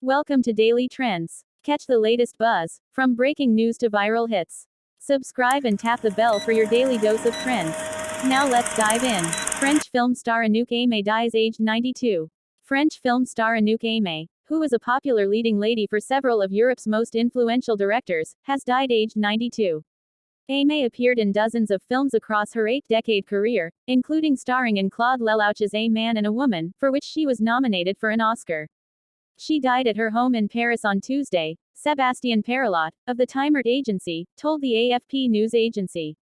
Welcome to Daily Trends. Catch the latest buzz, from breaking news to viral hits. Subscribe and tap the bell for your daily dose of trends. Now let's dive in. French film star Anouk Aimée dies aged 92. French film star Anouk Aimée, who was a popular leading lady for several of Europe's most influential directors, has died aged 92. Aimée appeared in dozens of films across her 8-decade career, including starring in Claude Lelouch's A Man and a Woman, for which she was nominated for an Oscar. She died at her home in Paris on Tuesday, Sébastien Perelot, of the Timert agency, told the AFP news agency.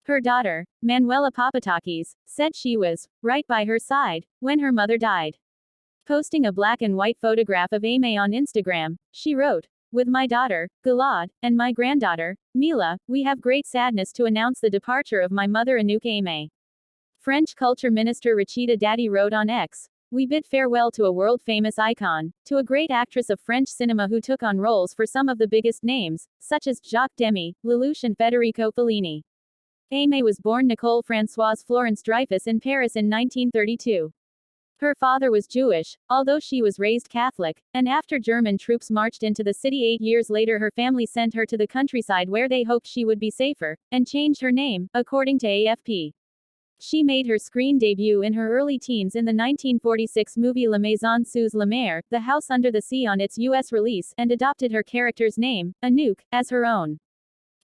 Her daughter, Manuela Papatakis, said she was right by her side when her mother died. Posting a black and white photograph of Aimée on Instagram, she wrote, "With my daughter, Gilad, and my granddaughter, Mila, we have great sadness to announce the departure of my mother Anouk Aimée." French Culture Minister Rachida Dati wrote on X, "We bid farewell to a world-famous icon, to a great actress of French cinema who took on roles for some of the biggest names, such as Jacques Demy, Lelouch and Federico Fellini." Aimée was born Nicole Françoise Florence Dreyfus in Paris in 1932. Her father was Jewish, although she was raised Catholic, and after German troops marched into the city 8 years later her family sent her to the countryside where they hoped she would be safer, and changed her name, according to AFP. She made her screen debut in her early teens in the 1946 movie La Maison sous la mer, The House Under the Sea on its U.S. release, and adopted her character's name, Anouk, as her own.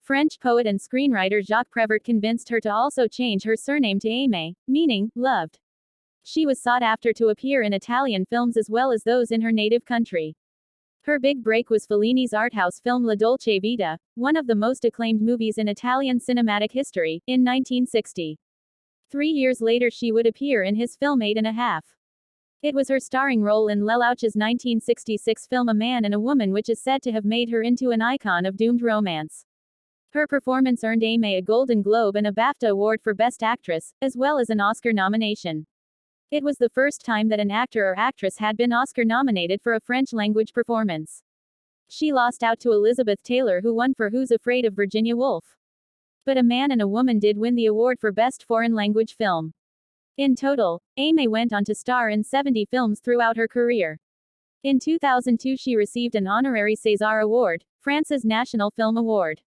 French poet and screenwriter Jacques Prévert convinced her to also change her surname to Aimée, meaning, loved. She was sought after to appear in Italian films as well as those in her native country. Her big break was Fellini's art house film La Dolce Vita, one of the most acclaimed movies in Italian cinematic history, in 1960. 3 years later she would appear in his film 8 and a Half. It was her starring role in Lelouch's 1966 film A Man and a Woman which is said to have made her into an icon of doomed romance. Her performance earned Aimée a Golden Globe and a BAFTA Award for Best Actress, as well as an Oscar nomination. It was the first time that an actor or actress had been Oscar nominated for a French-language performance. She lost out to Elizabeth Taylor who won for Who's Afraid of Virginia Woolf. But A Man and a Woman did win the award for Best Foreign Language Film. In total, Aimée went on to star in 70 films throughout her career. In 2002 she received an honorary César Award, France's National Film Award.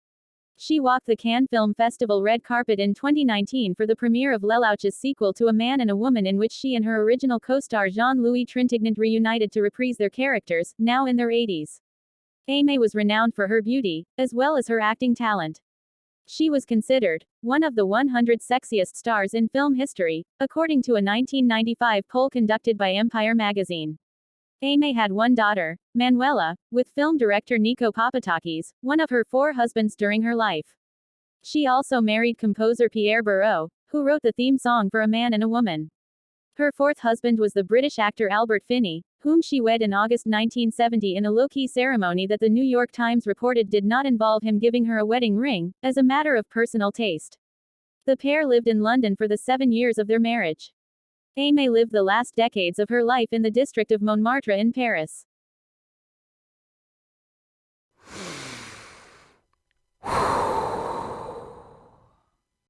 She walked the Cannes Film Festival red carpet in 2019 for the premiere of Lelouch's sequel to A Man and a Woman in which she and her original co-star Jean-Louis Trintignant reunited to reprise their characters, now in their 80s. Aimée was renowned for her beauty, as well as her acting talent. She was considered one of the 100 sexiest stars in film history, according to a 1995 poll conducted by Empire magazine. Aimée had one daughter, Manuela, with film director Nico Papatakis, one of her 4 husbands during her life. She also married composer Pierre Bourreau, who wrote the theme song for A Man and a Woman. Her 4th husband was the British actor Albert Finney, whom she wed in August 1970 in a low-key ceremony that the New York Times reported did not involve him giving her a wedding ring, as a matter of personal taste. The pair lived in London for the 7 years of their marriage. Aimée lived the last decades of her life in the district of Montmartre in Paris.